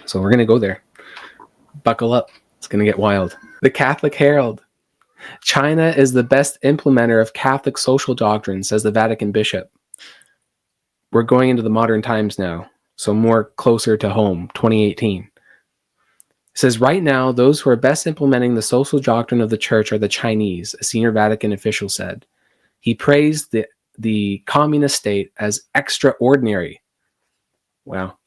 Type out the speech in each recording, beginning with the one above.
So we're going to go there. Buckle up. It's going to get wild. The Catholic Herald. China is the best implementer of Catholic social doctrine, says the Vatican bishop. We're going into the modern times now, so more closer to home, 2018. It says, right now, those who are best implementing the social doctrine of the church are the Chinese, a senior Vatican official said. He praised the communist state as extraordinary. Wow.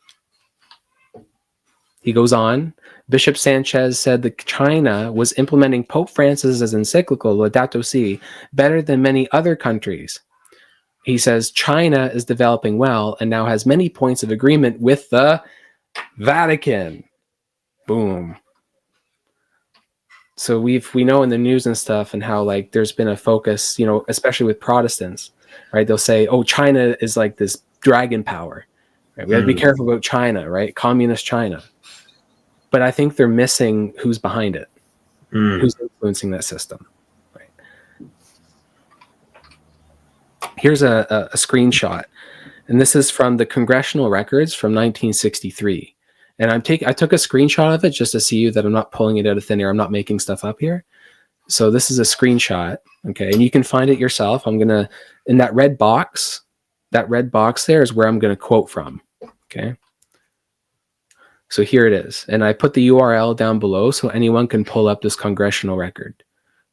He goes on. Bishop Sanchez said that China was implementing Pope Francis's encyclical Laudato Si better than many other countries. He says China is developing well and now has many points of agreement with the Vatican. Boom. So we know in the news and stuff and how like there's been a focus, especially with Protestants, right? They'll say, oh, China is like this dragon power. Right? We have to be careful about China, right? Communist China. But I think they're missing who's behind it, who's influencing that system. Right. Here's a screenshot, and this is from the congressional records from 1963. And I took a screenshot of it just to see that I'm not pulling it out of thin air. I'm not making stuff up here. So this is a screenshot, okay? And you can find it yourself. I'm gonna in that red box there is where I'm gonna quote from, okay? So here it is. And I put the URL down below so anyone can pull up this congressional record.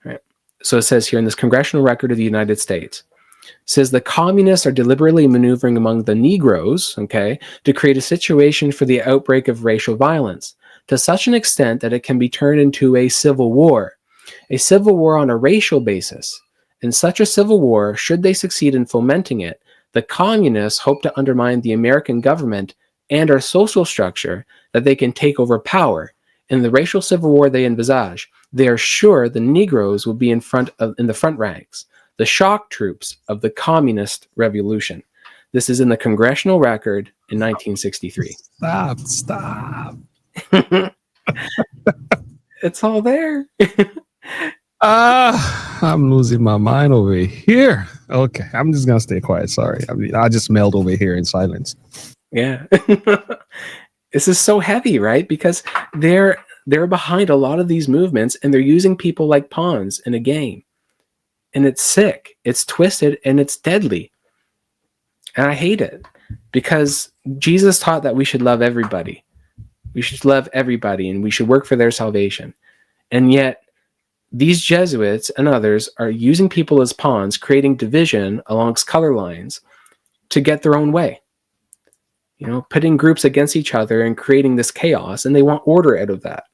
Right. So it says here in this congressional record of the United States, it says the communists are deliberately maneuvering among the Negroes, okay, to create a situation for the outbreak of racial violence to such an extent that it can be turned into a civil war on a racial basis. In such a civil war, should they succeed in fomenting it, the communists hope to undermine the American government and our social structure that they can take over power. In the racial civil war they envisage, they are sure the Negroes will be in the front ranks, the shock troops of the communist revolution. This is in the congressional record in 1963. Stop. It's all there. I'm losing my mind over here. Okay, I'm just gonna stay quiet. Sorry, I just meld over here in silence. Yeah. This is so heavy, right? Because they're behind a lot of these movements and they're using people like pawns in a game. And it's sick, it's twisted, and it's deadly. And I hate it because Jesus taught that we should love everybody. We should love everybody and we should work for their salvation. And yet these Jesuits and others are using people as pawns, creating division alongst color lines to get their own way. Putting groups against each other and creating this chaos, and they want order out of that.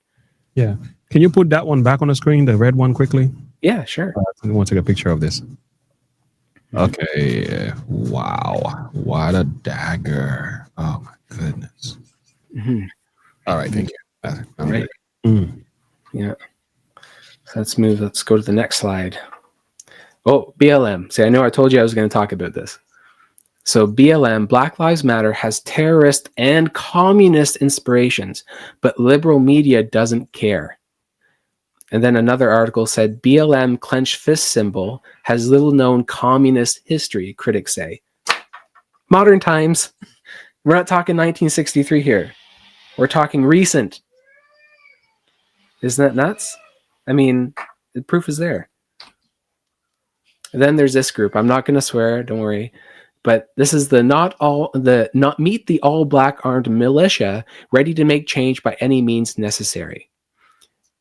Yeah. Can you put that one back on the screen, the red one, quickly? Yeah, sure. I want to take a picture of this. Okay. Wow. What a dagger. Oh, my goodness. Mm-hmm. All right. Thank you. Right. Yeah. So let's go to the next slide. Oh, BLM. See, I know I told you I was going to talk about this. So BLM, Black Lives Matter, has terrorist and communist inspirations, but liberal media doesn't care. And then another article said BLM clenched fist symbol has little known communist history, critics say. Modern times. We're not talking 1963 here. We're talking recent. Isn't that nuts? I mean, the proof is there. And then there's this group. I'm not going to swear, don't worry. But this is not meet the all black armed militia ready to make change by any means necessary.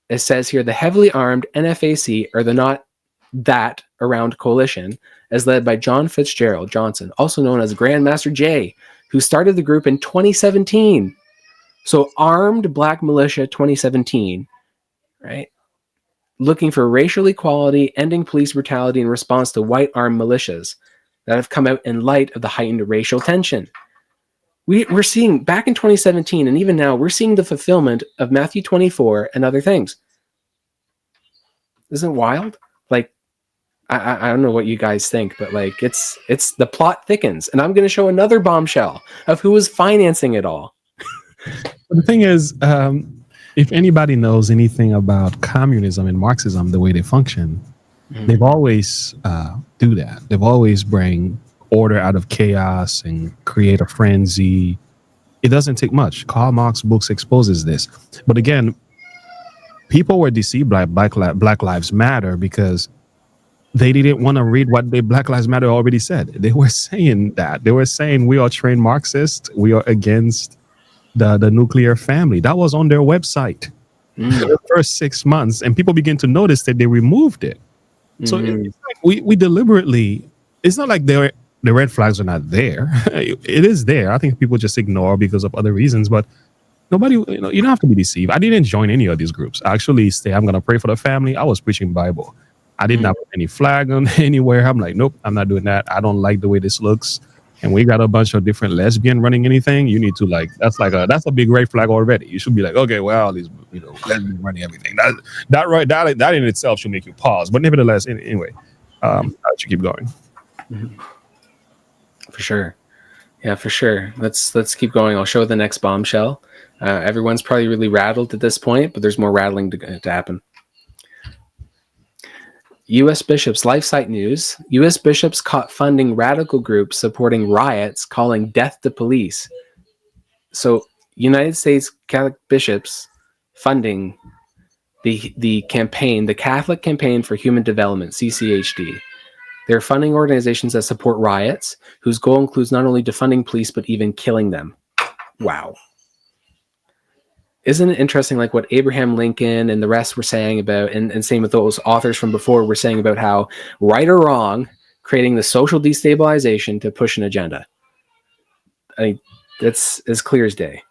It says here the heavily armed NFAC or the Not That Around coalition as led by John Fitzgerald Johnson, also known as Grandmaster J, who started the group in 2017. So Armed Black Militia 2017, right? Looking for racial equality, ending police brutality in response to white armed militias that have come out in light of the heightened racial tension. We're seeing, back in 2017, and even now, we're seeing the fulfillment of Matthew 24 and other things. Isn't it wild? Like, I don't know what you guys think, but like, it's the plot thickens. And I'm going to show another bombshell of who is financing it all. The thing is, if anybody knows anything about communism and Marxism, the way they function, they've always do that. They've always bring order out of chaos and create a frenzy It doesn't take much. Karl Marx books exposes this. But again, people were deceived by Black Lives Matter because they didn't want to read what the Black Lives Matter already said. They were saying that. They were saying we are trained Marxists. We are against the nuclear family. That was on their website for the first 6 months. And people begin to notice that they removed it. So it's like we deliberately, it's not like the red flags are not there. It is there. I think people just ignore because of other reasons, but nobody, you don't have to be deceived. I didn't join any of these groups. I actually say, I'm going to pray for the family. I was preaching Bible. I did not put any flag on anywhere. I'm like, nope, I'm not doing that. I don't like the way this looks. And we got a bunch of different lesbian running anything. You need to that's a big red flag already. You should be like, okay, well, these, lesbian running everything. That in itself should make you pause. But nevertheless, anyway, I should keep going. For sure. Yeah, for sure. Let's keep going. I'll show the next bombshell. Everyone's probably really rattled at this point, but there's more rattling to happen. U.S. bishops, life site news. U.S. bishops caught funding radical groups supporting riots, calling death to police. So United States Catholic bishops funding the campaign, the Catholic Campaign for Human Development, CCHD. They're funding organizations that support riots, whose goal includes not only defunding police, but even killing them. Wow. Isn't it interesting, like what Abraham Lincoln and the rest were saying about, and same with those authors from before, were saying about how, right or wrong, creating the social destabilization to push an agenda. I mean, that's as clear as day.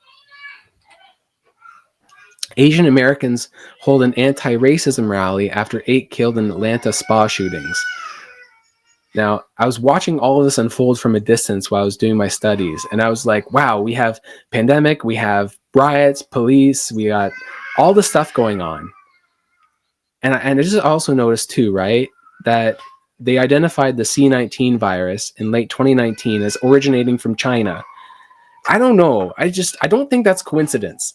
Asian Americans hold an anti-racism rally after 8 killed in Atlanta spa shootings. Now, I was watching all of this unfold from a distance while I was doing my studies, and I was like, wow, we have pandemic, we have riots, police, we got all the stuff going on. And I just also noticed too, right, that they identified the C-19 virus in late 2019 as originating from China. I don't know. I don't think that's coincidence.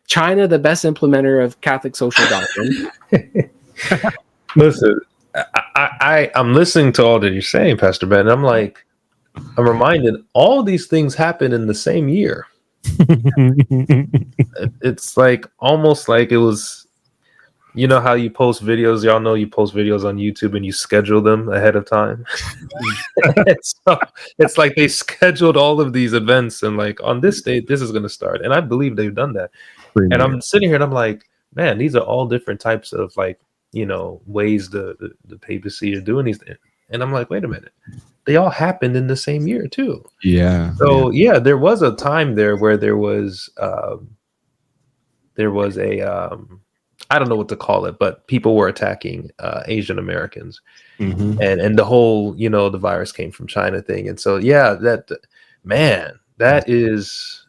China, the best implementer of Catholic social doctrine. Listen, I'm listening to all that you're saying, Pastor Ben. And I'm reminded all these things happened in the same year. It's like almost like it was, you know how you post videos, y'all know you post videos on YouTube and you schedule them ahead of time. So it's like they scheduled all of these events and like on this date, this is going to start. And I believe they've done that. And I'm sitting here and I'm like, man, these are all different types of like, ways the papacy are doing these things. And I'm like, wait a minute, they all happened in the same year too. Yeah. So yeah, there was a time there where there was a I don't know what to call it, but people were attacking Asian Americans, and the whole the virus came from China thing. And so yeah, that is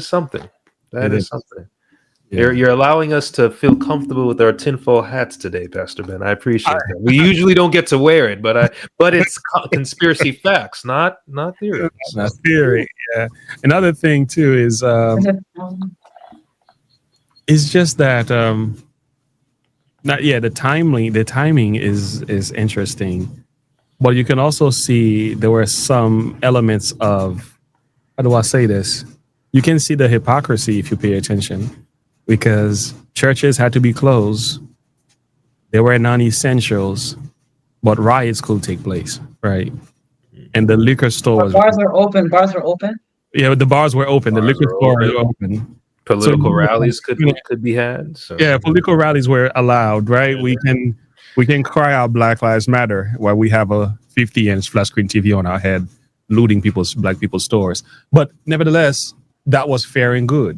something. That is something. Yeah. You're allowing us to feel comfortable with our tinfoil hats today, Pastor Ben. I appreciate that. We usually don't get to wear it, but it's conspiracy facts, not theory. Not theory. Yeah. Another thing too is it's just that the timing is interesting, but you can also see there were some elements of, how do I say this? You can see the hypocrisy if you pay attention. Because churches had to be closed. They were non-essentials, but riots could take place, right? And the liquor store bars are open. Bars are open. Yeah, the bars were open. The liquor store were open. Political rallies could be had. So. Yeah, political rallies were allowed, right? Yeah. We can cry out Black Lives Matter while we have a 50-inch flat screen TV on our head, looting black people's stores. But nevertheless, that was fair and good.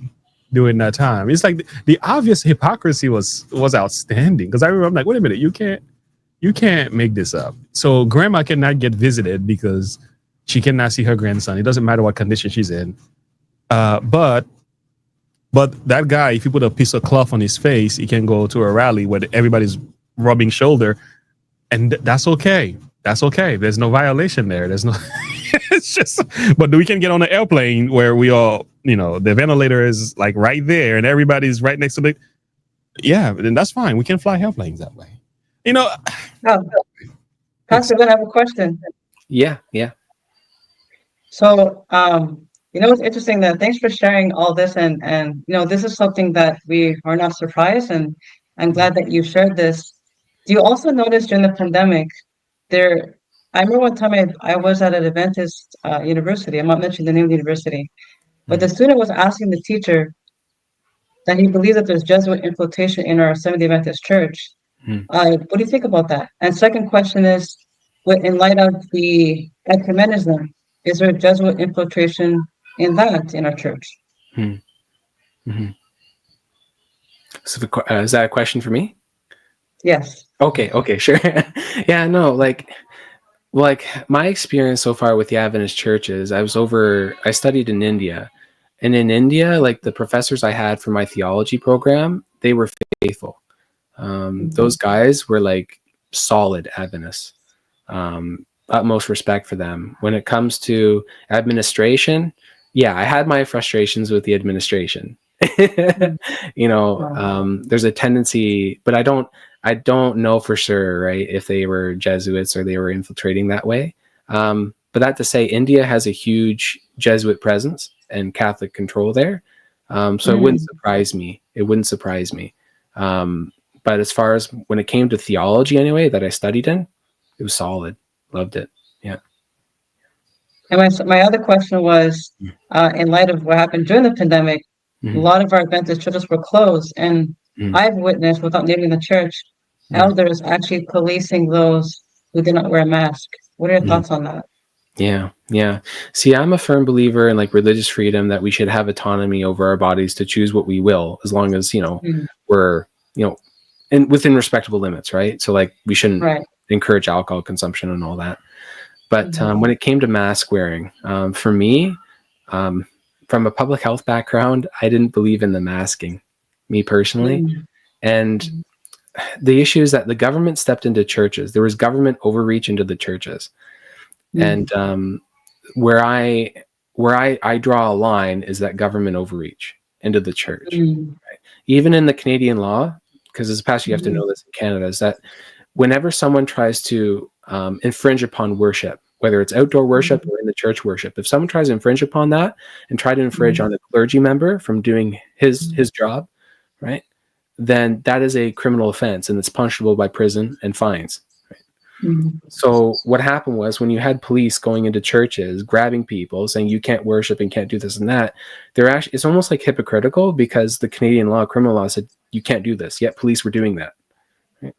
During that time, it's like the obvious hypocrisy was outstanding. Because I remember, I'm like, wait a minute, you can't make this up. So grandma cannot get visited because she cannot see her grandson. It doesn't matter what condition she's in. But that guy, if you put a piece of cloth on his face, he can go to a rally where everybody's rubbing shoulder, and that's okay. That's okay. There's no violation there. There's no. It's just, but we can get on an airplane where we all, the ventilator is like right there and everybody's right next to it. Yeah, then that's fine. We can fly airplanes that way. Pastor, I have a question. Yeah. So, You know, it's interesting that thanks for sharing all this, and you know, this is something that we are not surprised, and I'm glad that you shared this. Do you also notice during the pandemic there? I remember one time I was at an Adventist university. I'm not mentioning the name of the university, but the student was asking the teacher that he believes that there's Jesuit infiltration in our Seventh-day Adventist church. Hmm. What do you think about that? And second question is, in light of the ecumenism, is there Jesuit infiltration in that in our church? Hmm. Hmm. So is that a question for me? Yes. Okay, sure. Yeah, no, like my experience so far with the Adventist churches, I studied in India, and in India, like the professors I had for my theology program, they were faithful. Those guys were like solid Adventists. Utmost respect for them. When it comes to administration, yeah, I had my frustrations with the administration. There's a tendency, but I don't know for sure, right, if they were Jesuits or they were infiltrating that way. But that to say, India has a huge Jesuit presence and Catholic control there. So it wouldn't surprise me. It wouldn't surprise me. But as far as when it came to theology anyway, that I studied in, it was solid. Loved it. Yeah. And my other question was, in light of what happened during the pandemic, a lot of our Adventist churches were closed, and I've witnessed, without naming the church, elders actually policing those who did not wear a mask. What are your thoughts on that? Yeah. See, I'm a firm believer in like religious freedom, that we should have autonomy over our bodies to choose what we will, as long as, we're, and within respectable limits, right? So like we shouldn't Right. encourage alcohol consumption and all that. But when it came to mask wearing, for me, from a public health background, I didn't believe in the masking, me personally. And the issue is that the government stepped into churches. There was government overreach into the churches. And where I draw a line is that government overreach into the church. Right? Even in the Canadian law, because as a pastor, you have to know this in Canada, is that whenever someone tries to infringe upon worship, whether it's outdoor worship or in the church worship, if someone tries to infringe upon that and try to infringe on a clergy member from doing his job, right, then that is a criminal offense, and it's punishable by prison and fines. So what happened was, when you had police going into churches, grabbing people, saying you can't worship and can't do this and that, it's almost like hypocritical, because the Canadian law, criminal law, said you can't do this, yet police were doing that. Right?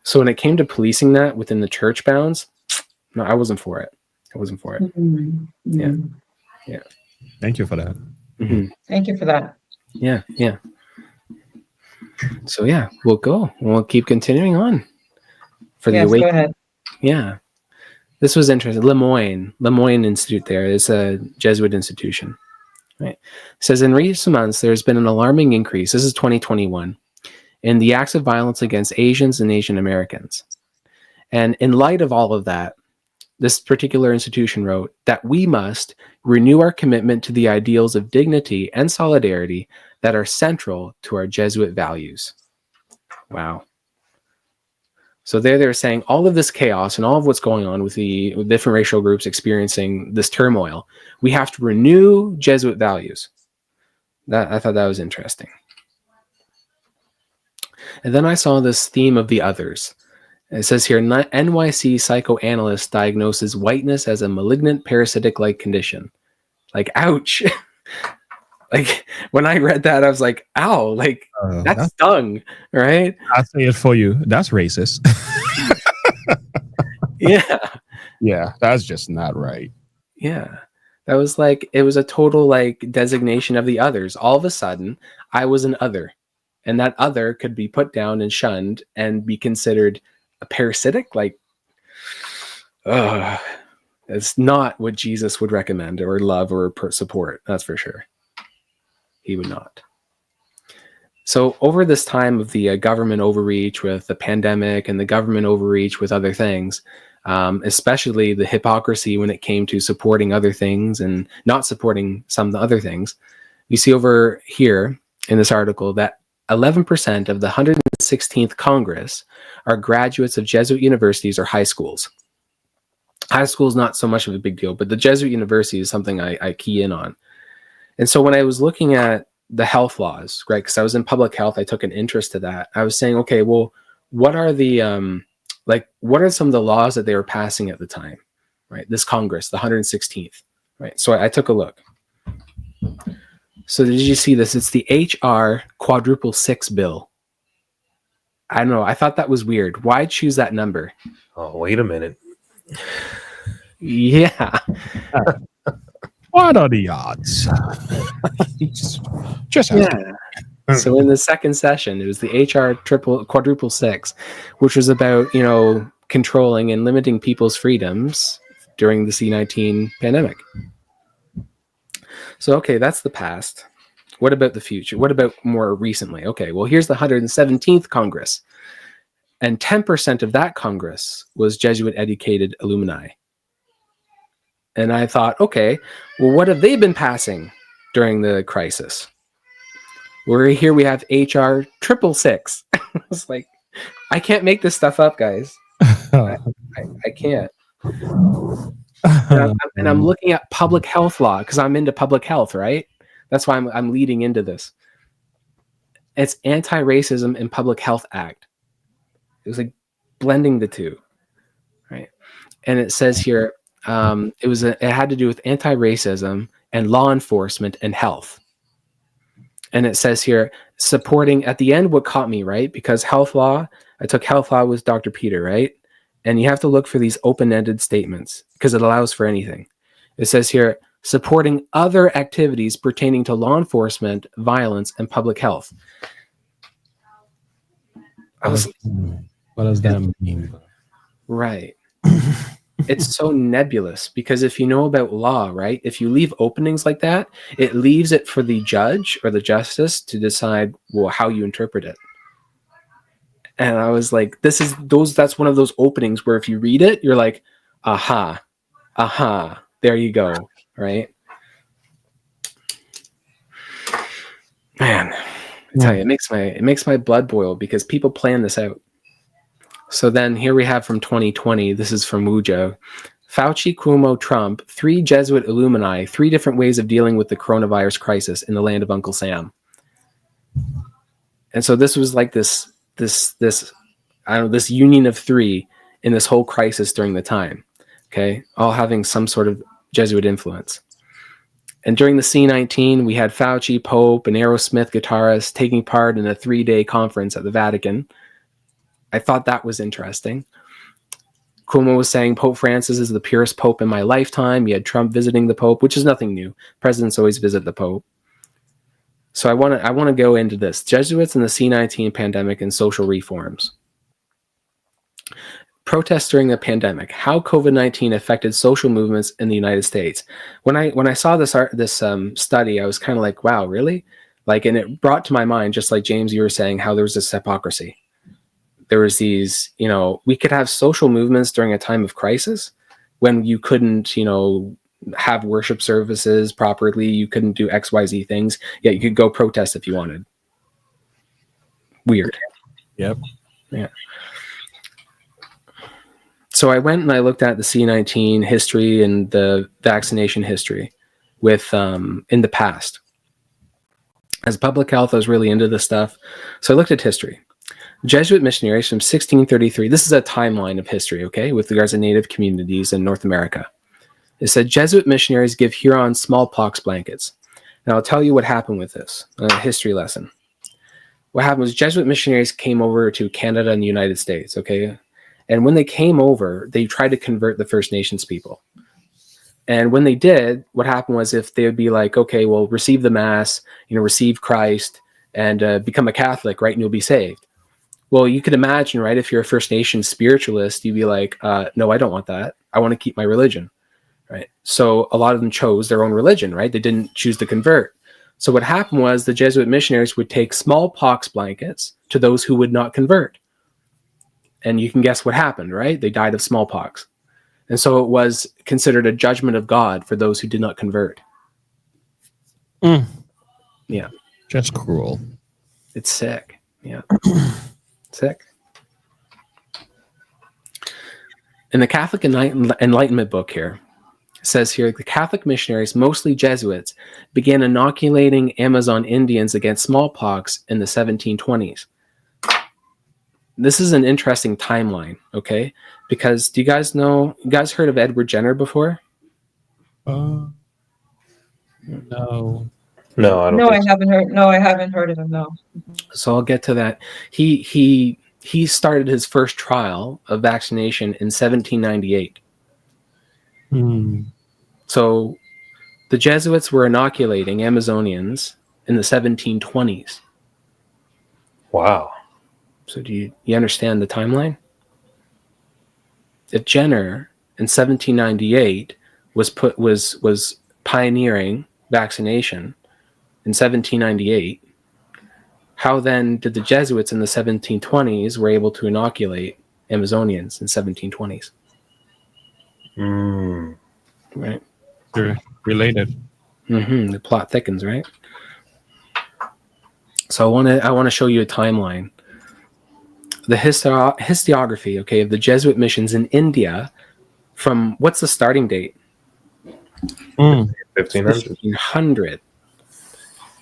So when it came to policing that within the church bounds, no, I wasn't for it. Yeah. Thank you for that. Thank you for that. Yeah. So yeah, we'll keep continuing on for the Yes, go ahead. Yeah. This was interesting. Lemoyne Institute there is a Jesuit institution. Right. It says, in recent months, there's been an alarming increase. This is 2021. In the acts of violence against Asians and Asian Americans. And in light of all of that, this particular institution wrote that we must renew our commitment to the ideals of dignity and solidarity that are central to our Jesuit values. Wow. So they're saying all of this chaos and all of what's going on with the different racial groups experiencing this turmoil, we have to renew Jesuit values. I thought that was interesting. And then I saw this theme of the others. It says here, NYC psychoanalyst diagnoses whiteness as a malignant parasitic-like condition. Like, ouch. Like, when I read that, I was like, ow, like, that stung, right? I'll say it for you. That's racist. Yeah, that's just not right. Yeah. That was like, it was a total like designation of the others. All of a sudden, I was an other. And that other could be put down and shunned and be considered a parasitic. Like, it's not what Jesus would recommend or love or support. That's for sure. He would not. So over this time of the government overreach with the pandemic and the government overreach with other things, especially the hypocrisy when it came to supporting other things and not supporting some of the other things, you see over here in this article that 11% of the 116th Congress are graduates of Jesuit universities or high schools. High school is not so much of a big deal, but the Jesuit university is something I key in on. And so when I was looking at the health laws, right, because I was in public health, I took an interest to that. I was saying, okay, well, what are the what are some of the laws that they were passing at the time, right? This Congress, the 116th, right? So I took a look. So did you see this? It's the HR quadruple 6 bill. I don't know. I thought that was weird. Why choose that number? Oh, wait a minute. Yeah. What are the odds? Just asking. Yeah. So in the second session, it was the HR quadruple 6, which was about, controlling and limiting people's freedoms during the C-19 pandemic. So, okay, that's the past. What about the future? What about more recently? Okay, well, here's the 117th Congress. And 10% of that Congress was Jesuit-educated alumni. And I thought, okay, well, what have they been passing during the crisis? Here we have HR 666. I was like, I can't make this stuff up, guys. I can't. And I'm looking at public health law because I'm into public health, right? That's why I'm leading into this. It's Anti-Racism and Public Health Act. It was like blending the two, right? And it says here, it had to do with anti-racism and law enforcement and health. And it says here, supporting at the end what caught me, right? Because health law, I took health law with Dr. Peter, right? And you have to look for these open-ended statements because it allows for anything. It says here, supporting other activities pertaining to law enforcement, violence, and public health. What does that mean? Right. It's so nebulous because if you know about law, right, if you leave openings like that, it leaves it for the judge or the justice to decide, well, how you interpret it. And I was like, that's one of those openings where if you read it, you're like, aha, there you go, right? Man, I tell you, it makes my blood boil because people plan this out. So then here we have from 2020, this is from Wujo, Fauci, Cuomo, Trump, 3 Jesuit alumni, 3 different ways of dealing with the coronavirus crisis in the land of Uncle Sam. And so this was like this union of 3 in this whole crisis during the time, okay, all having some sort of Jesuit influence. And during the C-19, we had Fauci, Pope, and Aerosmith guitarist taking part in a 3-day conference at the Vatican. I thought that was interesting. Cuomo was saying Pope Francis is the purest Pope in my lifetime. You had Trump visiting the Pope, which is nothing new. Presidents always visit the Pope. So I want to go into this. Jesuits in the C-19 pandemic and social reforms. Protests during the pandemic. How COVID-19 affected social movements in the United States. When I saw this study, I was kind of like, wow, really? And it brought to my mind, just like James, you were saying, how there was this hypocrisy. There was these, we could have social movements during a time of crisis when you couldn't, have worship services properly. You couldn't do XYZ things. Yet you could go protest if you wanted. Weird. Yep. Yeah. So I went and I looked at the C-19 history and the vaccination history with in the past. As public health, I was really into this stuff. So I looked at history. Jesuit missionaries from 1633. This is a timeline of history, okay, with regards to Native communities in North America. It said Jesuit missionaries give Hurons smallpox blankets. Now I'll tell you what happened with this, a history lesson. What happened was Jesuit missionaries came over to Canada and the United States, okay? And when they came over, they tried to convert the First Nations people. And when they did, what happened was if they would be like, okay, well, receive the Mass, receive Christ and become a Catholic, right, and you'll be saved. Well, you could imagine, right, if you're a First Nations spiritualist, you'd be like, no, I don't want that. I want to keep my religion, right? So a lot of them chose their own religion, right? They didn't choose to convert. So what happened was the Jesuit missionaries would take smallpox blankets to those who would not convert. And you can guess what happened, right? They died of smallpox. And so it was considered a judgment of God for those who did not convert. Yeah. That's cruel. It's sick. Yeah. Sick. in the Catholic Enlightenment book here, it says here, the Catholic missionaries, mostly Jesuits, began inoculating Amazon Indians against smallpox in the 1720s. This is an interesting timeline, okay? Because you guys heard of Edward Jenner before? No. No, I don't No, I think so. haven't heard. No, I haven't heard of him. No. So I'll get to that. He started his first trial of vaccination in 1798. Hmm. So the Jesuits were inoculating Amazonians in the 1720s. Wow. So do you understand the timeline? If Jenner in 1798 was pioneering vaccination in 1798, how then did the Jesuits in the 1720s were able to inoculate Amazonians in 1720s? Right. They're related. The plot thickens, right? So I want to show you a timeline. The historiography, okay, of the Jesuit missions in India from what's the starting date? 1500. 1500.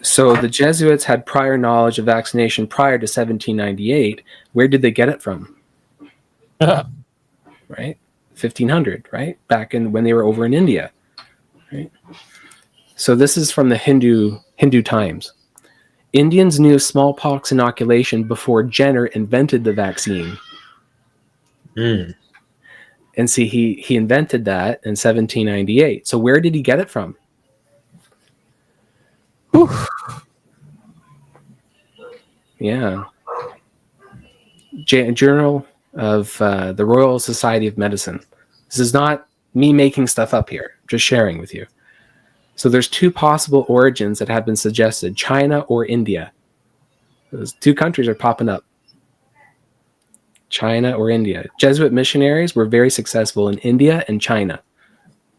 So the Jesuits had prior knowledge of vaccination prior to 1798. Where did they get it from? Right? 1500, right? Back in when they were over in India. Right? So this is from the Hindu Times. Indians knew smallpox inoculation before Jenner invented the vaccine. And see, he invented that in 1798. So where did he get it from? Yeah. Journal of the Royal Society of Medicine. This is not me making stuff up here, just sharing with you. So there's two possible origins that have been suggested, China or India. Those two countries are popping up. China or India. Jesuit missionaries were very successful in India and China.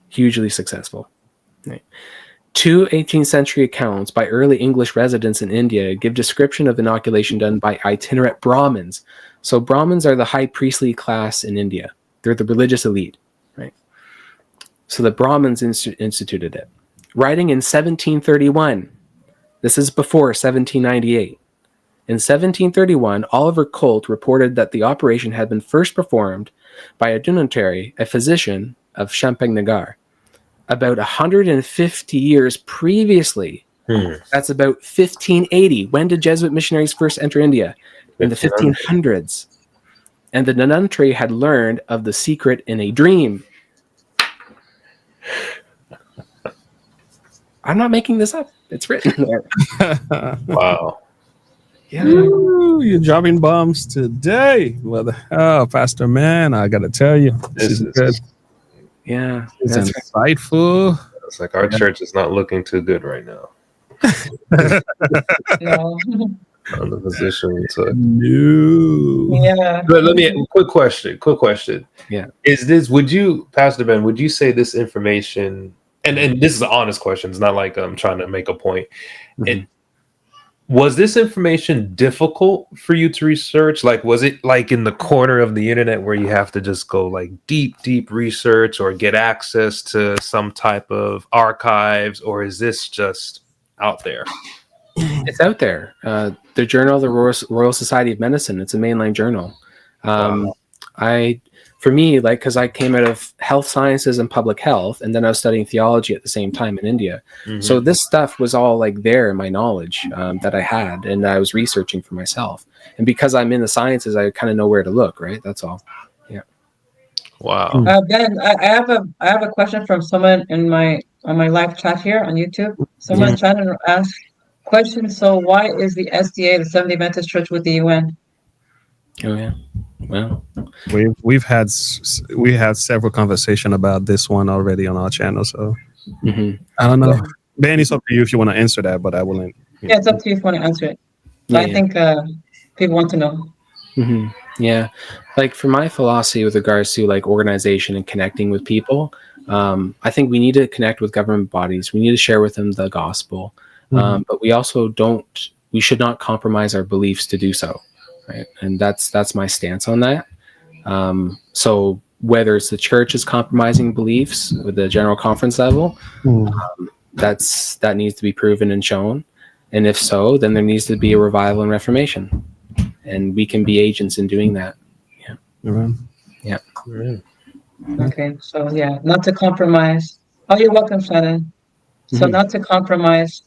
Hugely successful. Right. Two 18th century accounts by early English residents in India give description of inoculation done by itinerant Brahmins. So Brahmins are the high priestly class in India. They're the religious elite, right? So the Brahmins instituted it. Writing in 1731, this is before 1798. In 1731, Oliver Colt reported that the operation had been first performed by a dignitary, a physician of Champagne-Nagar. About 150 years previously, that's about 1580. When did Jesuit missionaries first enter India? In the 1500s. And the dignitary had learned of the secret in a dream. I'm not making this up. It's written there. Wow. Yeah. Ooh, you're dropping bombs today. Oh, Pastor Man, I got to tell you, this is good. Yeah. It's That's insightful. It's like our church is not looking too good right now. No. On the position we took. No. Yeah. But let me quick question. Yeah. Is this Pastor Ben, would you say this information and this is an honest question, it's not like I'm trying to make a point. Was this information difficult for you to research? Like, was it like in the corner of the internet where you have to just go like deep research or get access to some type of archives, or is this just out there? It's out there. The Journal of the Royal Society of Medicine. It's a mainline journal. Wow. For me, like, because I came out of health sciences and public health, and then I was studying theology at the same time in India. So this stuff was all like there in my knowledge that I had, and I was researching for myself. And because I'm in the sciences, I kind of know where to look, right? That's all. Yeah. Wow. Ben, I have a question from someone on my live chat here on YouTube. Someone trying to ask question. So why is the SDA, the Seventh-day Adventist Church, with the UN? Oh yeah. Well, we had several conversations about this one already on our channel. So I don't know. Ben, it's up to you if you want to answer that, but I wouldn't. Yeah, it's up to you if you want to answer it. But I think people want to know. Yeah, like for my philosophy with regards to like organization and connecting with people, I think we need to connect with government bodies. We need to share with them the gospel, but we also we should not compromise our beliefs to do so, right? And that's my stance on that. So whether it's the church is compromising beliefs with the general conference level, that needs to be proven and shown. And if so, then there needs to be a revival and reformation, and we can be agents in doing that. Yeah. Okay, so yeah, not to compromise. Oh, you're welcome, Shannon. So not to compromise.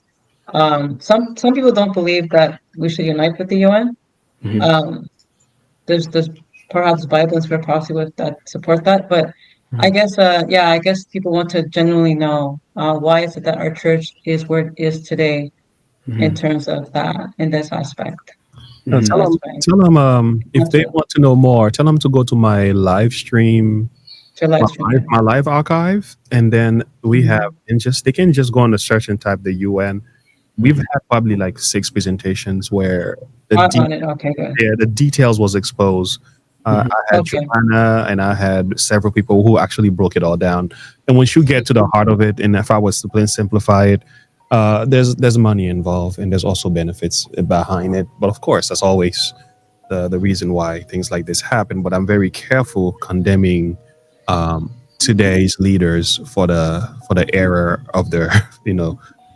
Some people don't believe that we should unite with the UN. There's perhaps Bible and prophecy with that support that, but I guess I guess people want to genuinely know why is it that our church is where it is today in terms of that in this aspect. Tell them if they want to know more, tell them to go to my live stream, my live archive, and then we have, and they can just go on the search and type the UN. We've had probably like 6 presentations where the details was exposed. I had Joanna and I had several people who actually broke it all down. And once you get to the heart of it, and if I was to plain simplify it, there's money involved and there's also benefits behind it. But of course, that's always the reason why things like this happen. But I'm very careful condemning today's leaders for the error of their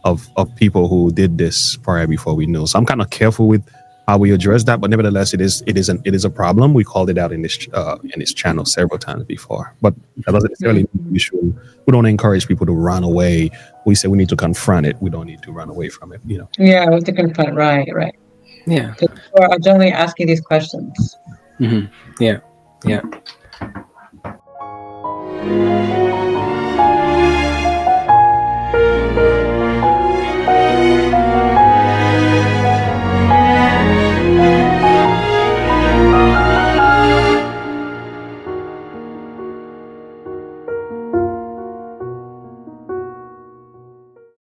of people who did this prior before we know. So I'm kind of careful with how we address that, but nevertheless, it is a problem. We called it out in this channel several times before, but that doesn't necessarily mean we don't encourage people to run away. We say we need to confront it. We don't need to run away from it. Yeah, we have to confront. Right. Yeah. People are generally asking these questions. Yeah.